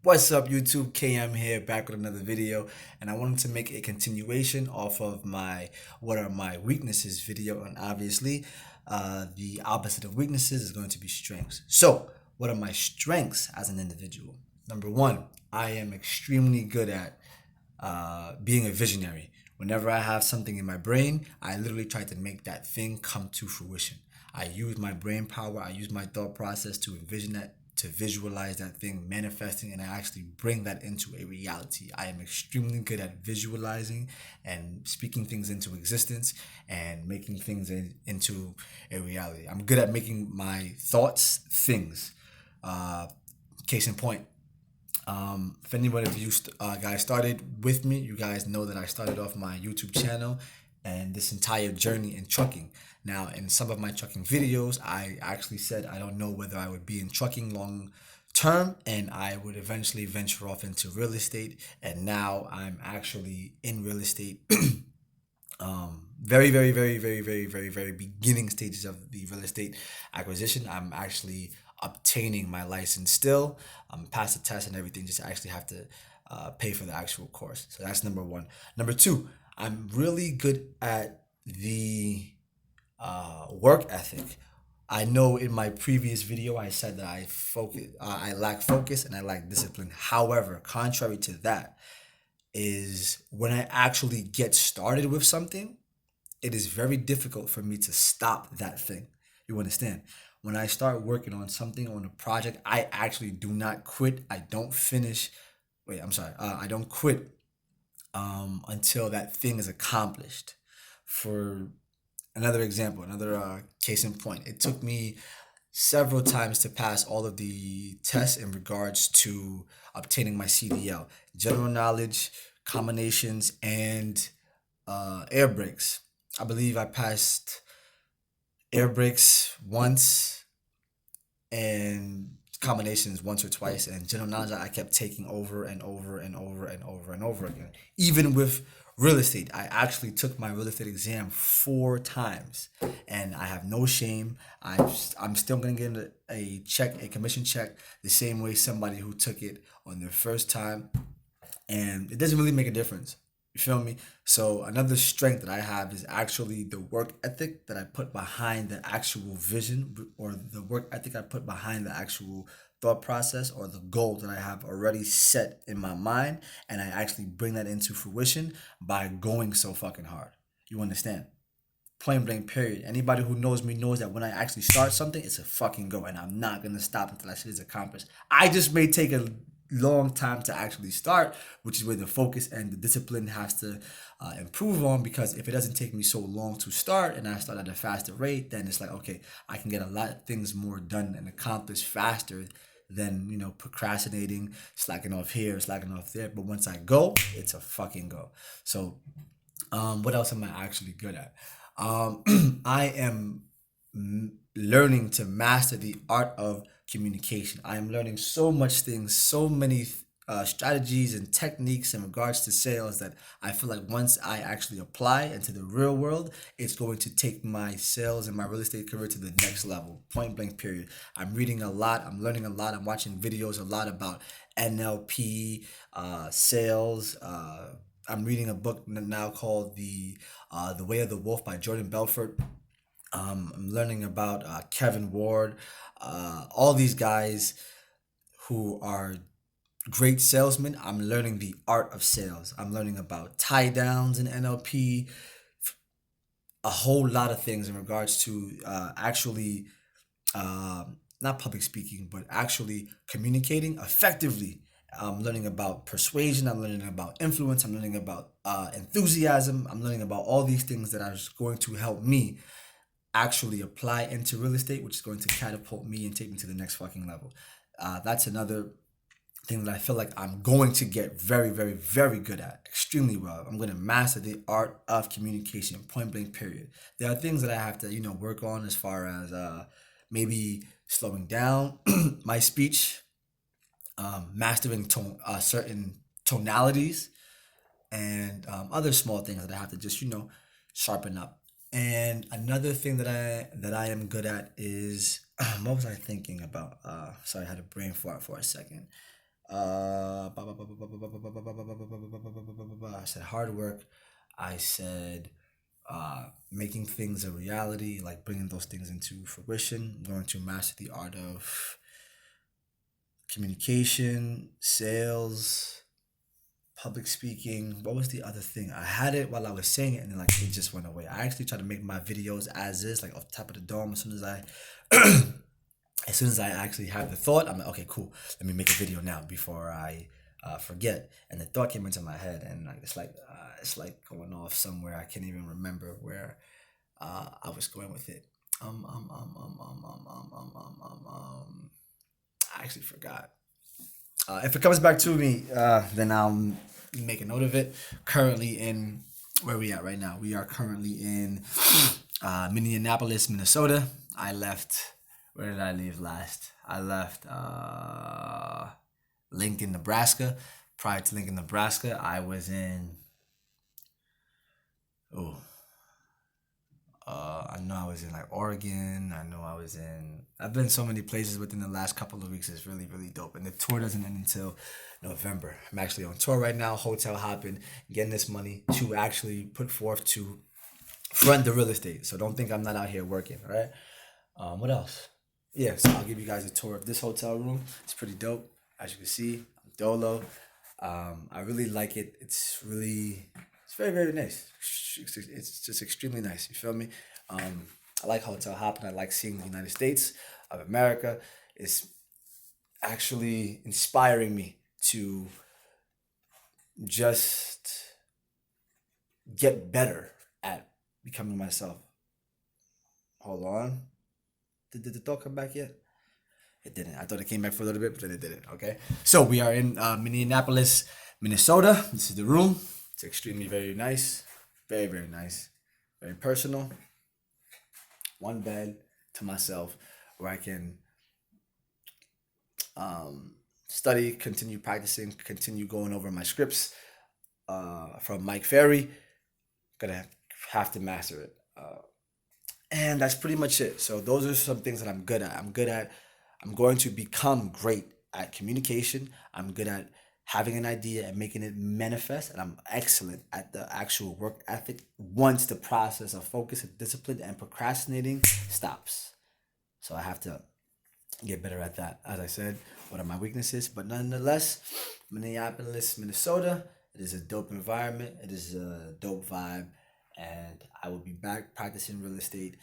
What's up, YouTube? KM here, back with another video, and I wanted to make a continuation off of my "What are my weaknesses" video, and obviously, the opposite of weaknesses is going to be strengths. So, what are my strengths as an individual? Number one, I am extremely good at being a visionary. Whenever I have something in my brain, I literally try to make that thing come to fruition. I use my brain power, I use my thought process to envision that, to visualize that thing manifesting, and I actually bring that into a reality. I am extremely good at visualizing and speaking things into existence and making things into a reality. I'm good at making my thoughts things. Uh, Case in point, if anyone of you guys started with me, you guys know that I started off my YouTube channel and this entire journey in trucking. Now, in some of my trucking videos, I actually said I don't know whether I would be in trucking long term and I would eventually venture off into real estate. And now I'm actually in real estate. Very beginning stages of the real estate acquisition. I'm actually obtaining my license still. I'm past the test and everything. Just actually have to pay for the actual course. So that's number one. Number two, I'm really good at the work ethic. I know in my previous video I said that I lack focus and I lack discipline. However, contrary to that, is when I actually get started with something, it is very difficult for me to stop that thing. You understand? When I start working on something, on a project, I actually do not quit. I don't finish. Wait, I'm sorry. I don't quit until that thing is accomplished. For another example, another case in point, it took me several times to pass all of the tests in regards to obtaining my CDL, general knowledge, combinations, and air brakes. I believe I passed air brakes once and combinations once or twice, and general knowledge I kept taking over and over and over and over and over again. Even with real estate, I actually took my real estate exam 4 times, and I have no shame. I'm still gonna get a check, a commission check, the same way somebody who took it on their first time, and it doesn't really make a difference. You feel me? So another strength that I have is actually the work ethic that I put behind the actual vision, or the work ethic I put behind the actual thought process or the goal that I have already set in my mind, and I actually bring that into fruition by going so fucking hard. You understand? Point blank period. Anybody who knows me knows that when I actually start something, it's a fucking go, and I'm not gonna stop until that shit is accomplished. I just may take a long time to actually start, which is where the focus and the discipline has to improve on. Because if it doesn't take me so long to start, and I start at a faster rate, then it's like, okay, I can get a lot of things more done and accomplished faster than procrastinating, slacking off here, slacking off there. But once I go, it's a fucking go. So what else am I actually good at? I am learning to master the art of communication. I am learning so much things, so many strategies and techniques in regards to sales that I feel like once I actually apply into the real world, it's going to take my sales and my real estate career to the next level. Point blank, period. I'm reading a lot, I'm learning a lot, I'm watching videos a lot about NLP, sales. I'm reading a book now called The Way of the Wolf by Jordan Belfort. I'm learning about Kevin Ward, all these guys who are great salesmen. I'm learning the art of sales. I'm learning about tie downs in NLP, a whole lot of things in regards to actually not public speaking, but actually communicating effectively. I'm learning about persuasion. I'm learning about influence. I'm learning about enthusiasm. I'm learning about all these things that are going to help me actually apply into real estate, which is going to catapult me and take me to the next fucking level. That's another thing that I feel like I'm going to get very good at, extremely well. I'm going to master the art of communication, point blank, period. There are things that I have to, work on as far as maybe slowing down my speech, mastering certain tonalities, and other small things that I have to just, sharpen up. And another thing that I am good at is what was I thinking about? Sorry, I had a brain fart for a second. I said hard work. I said making things a reality, like bringing those things into fruition. I'm going to master the art of communication, sales, public speaking. What was the other thing? I had it while I was saying it, and then like it just went away. I actually try to make my videos as is, like off the top of the dome. As soon as I actually have the thought, I'm like, okay, cool. Let me make a video now before I forget. And the thought came into my head, and like it's like going off somewhere. I can't even remember where I was going with it. Um um um um um um um um um um. I actually forgot. If it comes back to me, then I'll make a note of it. Currently in where we at right now? We are currently in Minneapolis, Minnesota. I left. Where did I leave last? I left Lincoln, Nebraska. Prior to Lincoln, Nebraska, I was in. Oh, I know I was in like Oregon. I know I was in. I've been so many places within the last couple of weeks. It's really, really dope. And the tour doesn't end until November. I'm actually on tour right now, hotel hopping, getting this money to actually put forth to front the real estate. So don't think I'm not out here working. All right. What else? Yeah, so I'll give you guys a tour of this hotel room. It's pretty dope. As you can see, I'm Dolo. I really like it. It's very, very nice. It's just extremely nice. You feel me? I like hotel hopping. I like seeing the United States of America. It's actually inspiring me to just get better at becoming myself. Hold on. Did the thought come back yet? It didn't. I thought it came back for a little bit, but then it didn't. Okay. So we are in Minneapolis, Minnesota. This is the room. It's extremely very nice. Very, very nice. Very personal. One bed to myself where I can study, continue practicing, continue going over my scripts from Mike Ferry. Gonna have to master it. And that's pretty much it. So those are some things that I'm good at. I'm going to become great at communication. I'm good at having an idea and making it manifest. And I'm excellent at the actual work ethic once the process of focus and discipline and procrastinating stops. So I have to get better at that. As I said, what are my weaknesses? But nonetheless, Minneapolis, Minnesota, it is a dope environment. It is a dope vibe. And I will be back practicing real estate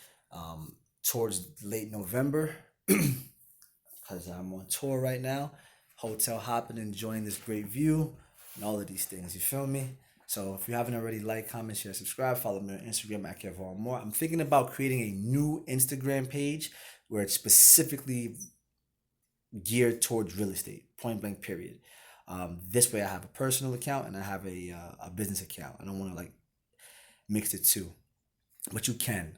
towards late November because I'm on tour right now, hotel hopping, enjoying this great view and all of these things. You feel me? So if you haven't already, like, comment, share, subscribe, follow me on Instagram at Kevon Moore. I'm thinking about creating a new Instagram page where it's specifically geared towards real estate, point blank, period. This way I have a personal account and I have a business account. I don't want to like mix the two, but you can.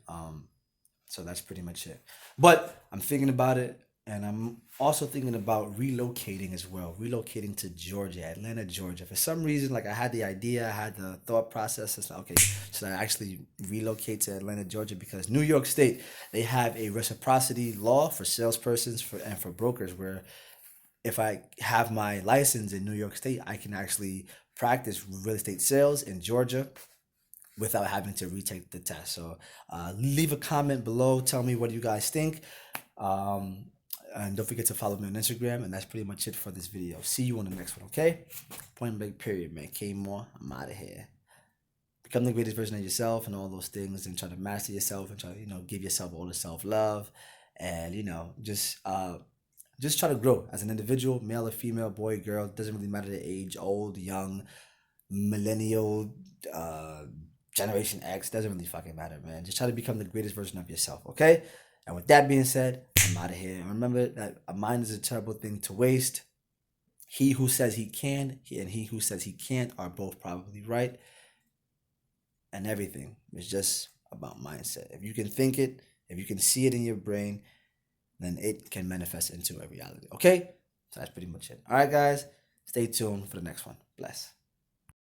So that's pretty much it. But I'm thinking about it, and I'm also thinking about relocating as well. Relocating to Georgia, Atlanta, Georgia. For some reason, like I had the idea, I had the thought process. It's like, okay, should I actually relocate to Atlanta, Georgia? Because New York State, they have a reciprocity law for salespersons and for brokers, where if I have my license in New York State, I can actually practice real estate sales in Georgia without having to retake the test. So leave a comment below. Tell me what you guys think. Um, and don't forget to follow me on Instagram. And that's pretty much it for this video. See you on the next one, okay? Point blank, period, man. K Moore, I'm out of here. Become the greatest version of yourself and all those things, and try to master yourself and try to, give yourself all the self-love. And, just try to grow as an individual, male or female, boy, girl. Doesn't really matter the age, old, young, millennial, Generation X. Doesn't really fucking matter, man. Just try to become the greatest version of yourself, okay? And with that being said, I'm out of here. And remember that a mind is a terrible thing to waste. He who says he can and he who says he can't are both probably right. And everything is just about mindset. If you can think it, if you can see it in your brain, then it can manifest into a reality, okay? So that's pretty much it. All right, guys, stay tuned for the next one. Bless.